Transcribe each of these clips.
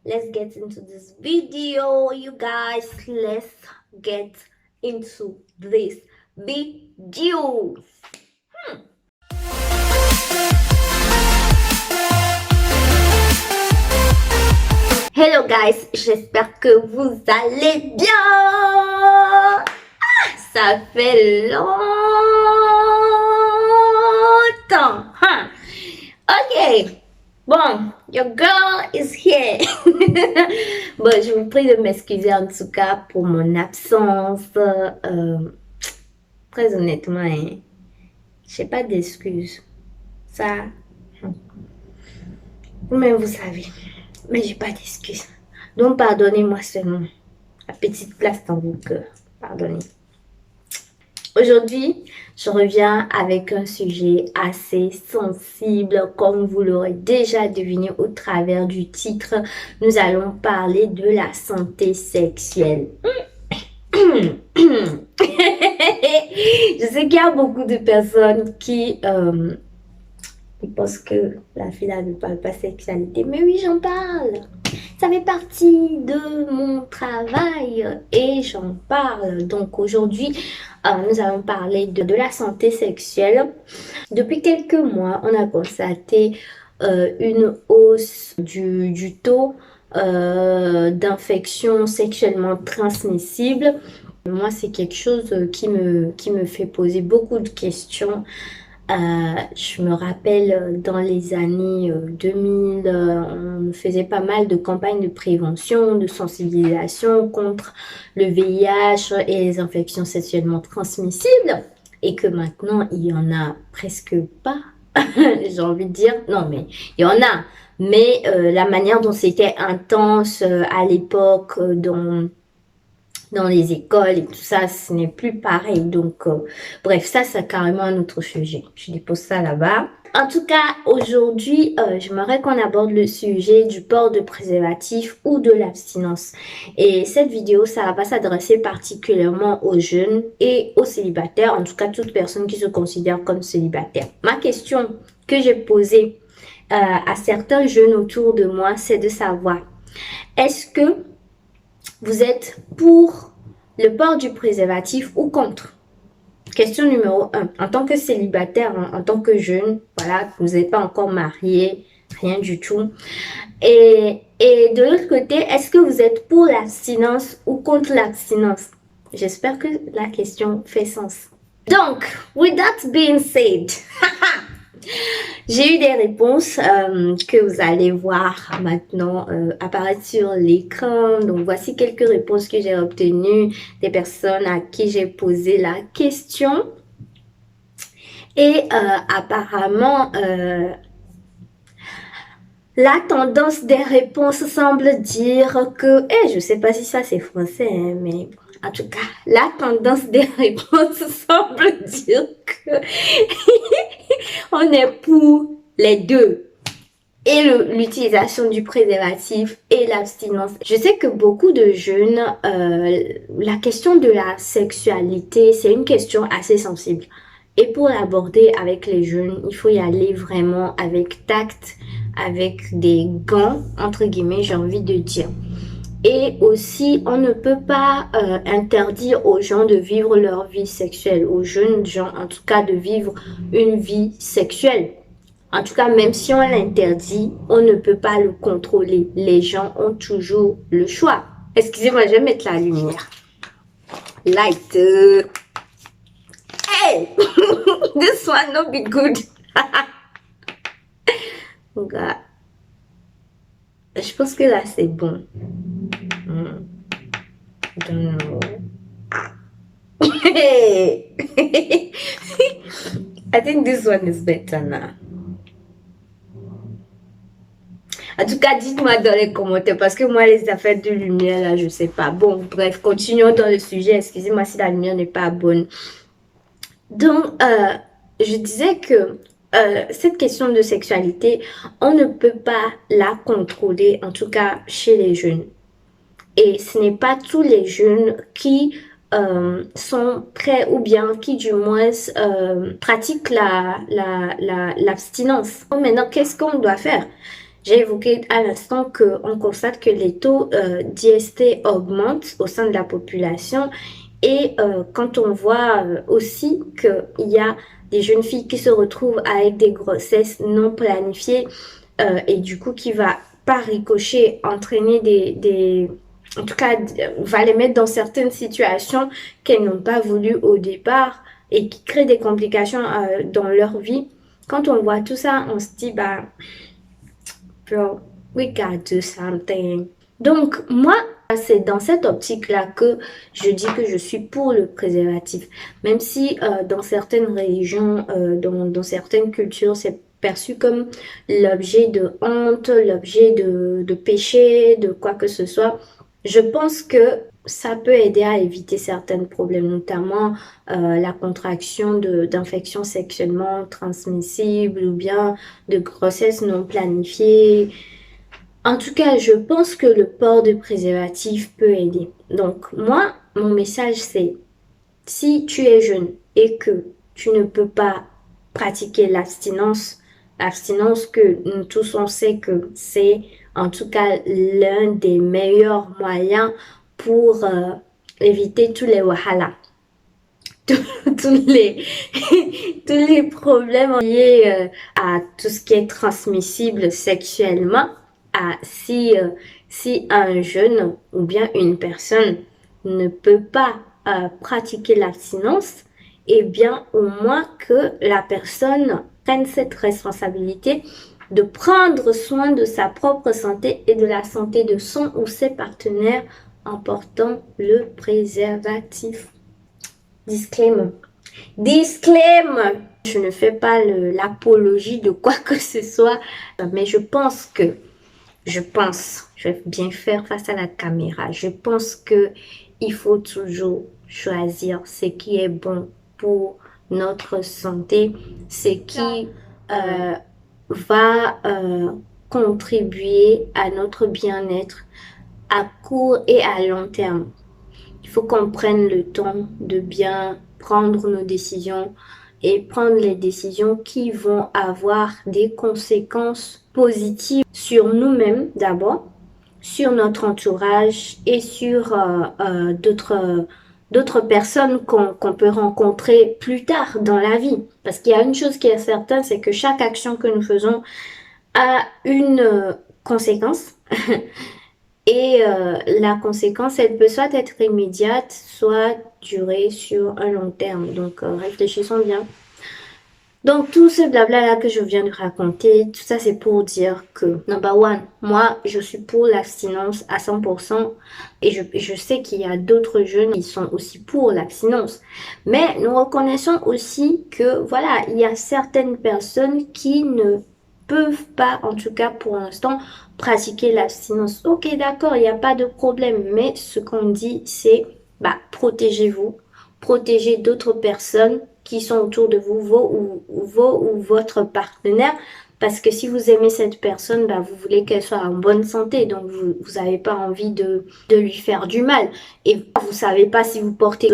let's get into this video, you guys. Let's get into this video. Hello guys, j'espère que vous allez bien. Ça fait longtemps. Ok. Bon, your girl is here. Bon, je vous prie de m'excuser en tout cas pour mon absence. Très honnêtement, hein, j'ai pas d'excuses. Ça, vous-même vous savez. Mais j'ai pas d'excuses. Donc pardonnez-moi seulement. La petite place dans vos cœurs. Pardonnez. Aujourd'hui, je reviens avec un sujet assez sensible, comme vous l'aurez déjà deviné au travers du titre. Nous allons parler de la santé sexuelle. Je sais qu'il y a beaucoup de personnes qui pensent que la fille là ne parle pas sexualité, mais oui, j'en parle. Ça fait partie de mon travail et j'en parle. Donc aujourd'hui, nous allons parler de la santé sexuelle. Depuis quelques mois, on a constaté une hausse du taux d'infections sexuellement transmissibles. Moi, c'est quelque chose qui me fait poser beaucoup de questions. Je me rappelle dans les années 2000, on faisait pas mal de campagnes de prévention, de sensibilisation contre le VIH et les infections sexuellement transmissibles. Et que maintenant, il y en a presque pas. J'ai envie de dire, non mais il y en a. Mais la manière dont c'était intense à l'époque, dans les écoles et tout ça, ce n'est plus pareil. Donc, bref, ça, c'est carrément un autre sujet. Je dépose ça là-bas. En tout cas, aujourd'hui, j'aimerais qu'on aborde le sujet du port de préservatif ou de l'abstinence. Et cette vidéo, ça va pas s'adresser particulièrement aux jeunes et aux célibataires, en tout cas, toute personne qui se considère comme célibataire. Ma question que j'ai posée à certains jeunes autour de moi, c'est de savoir, est-ce que vous êtes pour le port du préservatif ou contre? Question numéro 1. En tant que célibataire, en tant que jeune, voilà, vous n'êtes pas encore marié, rien du tout. Et de l'autre côté, est-ce que vous êtes pour l'abstinence ou contre l'abstinence? J'espère que la question fait sens. Donc, with that being said, j'ai eu des réponses que vous allez voir maintenant apparaître sur l'écran. Donc, voici quelques réponses que j'ai obtenues des personnes à qui j'ai posé la question. Et apparemment, la tendance des réponses semble dire que... je sais pas si ça c'est français, hein, mais... En tout cas, la tendance des réponses semble dire que on est pour les deux. Et l'utilisation du préservatif et l'abstinence. Je sais que beaucoup de jeunes, la question de la sexualité, c'est une question assez sensible. Et pour l'aborder avec les jeunes, il faut y aller vraiment avec tact, avec des gants, entre guillemets, j'ai envie de dire. Et aussi, on ne peut pas interdire aux gens de vivre leur vie sexuelle, aux jeunes gens en tout cas de vivre une vie sexuelle. En tout cas, même si on l'interdit, on ne peut pas le contrôler. Les gens ont toujours le choix. Excusez-moi, je vais mettre la lumière. Light. Hey! This one no be good. Regarde. Je pense que là, c'est bon. I don't know. Hey! I think this one is better now. En tout cas, dites-moi dans les commentaires parce que moi, les affaires de lumière, là, je sais pas. Bon, bref, continuons dans le sujet. Excusez-moi si la lumière n'est pas bonne. Donc, je disais que cette question de sexualité, on ne peut pas la contrôler, en tout cas chez les jeunes. Et ce n'est pas tous les jeunes qui sont prêts ou bien qui du moins pratiquent l'abstinence. Maintenant, qu'est-ce qu'on doit faire? J'ai évoqué à l'instant qu'on constate que les taux d'IST augmentent au sein de la population et quand on voit aussi qu'il y a des jeunes filles qui se retrouvent avec des grossesses non planifiées et du coup qui va par ricochet entraîner en tout cas, va les mettre dans certaines situations qu'elles n'ont pas voulu au départ et qui créent des complications dans leur vie. Quand on voit tout ça, on se dit, bah, bro, we gotta do something. Donc, moi, c'est dans cette optique-là que je dis que je suis pour le préservatif. Même si dans certaines religions, dans certaines cultures, c'est perçu comme l'objet de honte, l'objet de péché, de quoi que ce soit. Je pense que ça peut aider à éviter certains problèmes, notamment la contraction d'infections sexuellement transmissibles ou bien de grossesses non planifiées. En tout cas, je pense que le port de préservatif peut aider. Donc, moi, mon message, c'est si tu es jeune et que tu ne peux pas pratiquer l'abstinence, l'abstinence que nous tous on sait que c'est en tout cas l'un des meilleurs moyens pour éviter tous les wahala, tous les, tous les problèmes liés à tout ce qui est transmissible sexuellement. Si un jeune ou bien une personne ne peut pas pratiquer l'abstinence, eh bien au moins que la personne prenne cette responsabilité de prendre soin de sa propre santé et de la santé de son ou ses partenaires en portant le préservatif. Disclaimer. Disclaimer. Je ne fais pas l'apologie de quoi que ce soit, mais je je vais bien faire face à la caméra. Je pense que il faut toujours choisir ce qui est bon pour notre santé, ce qui va contribuer à notre bien-être à court et à long terme. Il faut qu'on prenne le temps de bien prendre nos décisions et prendre les décisions qui vont avoir des conséquences positives sur nous-mêmes d'abord, sur notre entourage et sur d'autres personnes qu'on peut rencontrer plus tard dans la vie. Parce qu'il y a une chose qui est certaine, c'est que chaque action que nous faisons a une conséquence. Et la conséquence, elle peut soit être immédiate, soit durer sur un long terme. Donc, réfléchissons bien. Donc, tout ce blabla-là que je viens de raconter, tout ça, c'est pour dire que, number one, moi, je suis pour l'abstinence à 100%. Et je sais qu'il y a d'autres jeunes qui sont aussi pour l'abstinence. Mais nous reconnaissons aussi que, voilà, il y a certaines personnes qui ne peuvent pas, en tout cas pour l'instant, pratiquer l'abstinence. Ok, d'accord, il n'y a pas de problème. Mais ce qu'on dit, c'est, bah, protégez-vous, protégez d'autres personnes qui sont autour de vous, vos ou votre partenaire. Parce que si vous aimez cette personne, bah, vous voulez qu'elle soit en bonne santé. Donc, vous n'avez pas envie de lui faire du mal. Et vous savez pas si vous portez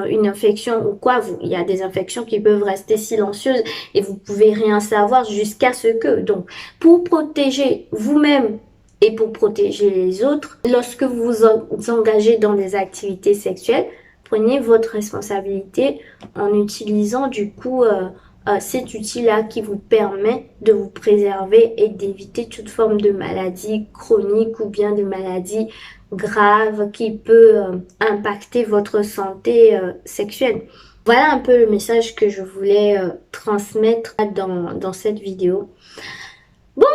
une infection ou quoi. Il y a des infections qui peuvent rester silencieuses et vous pouvez rien savoir jusqu'à ce que. Donc, pour protéger vous-même et pour protéger les autres, lorsque vous vous engagez dans des activités sexuelles, prenez votre responsabilité en utilisant du coup cet outil-là qui vous permet de vous préserver et d'éviter toute forme de maladie chronique ou bien de maladie grave qui peut impacter votre santé sexuelle. Voilà un peu le message que je voulais transmettre dans cette vidéo. Bon,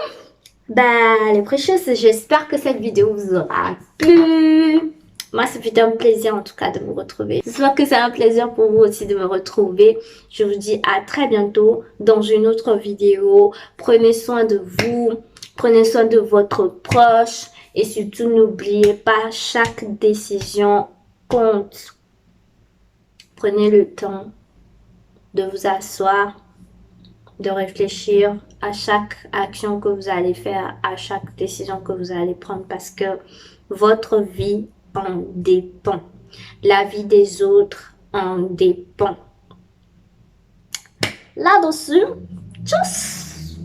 bah les précieuses, j'espère que cette vidéo vous aura plu. Moi, ça fait un plaisir en tout cas de vous retrouver. J'espère que c'est un plaisir pour vous aussi de me retrouver. Je vous dis à très bientôt dans une autre vidéo. Prenez soin de vous, prenez soin de votre proche et surtout n'oubliez pas, chaque décision compte. Prenez le temps de vous asseoir, de réfléchir à chaque action que vous allez faire, à chaque décision que vous allez prendre parce que votre vie en dépend. La vie des autres en dépend. Là-dessus, tchuss!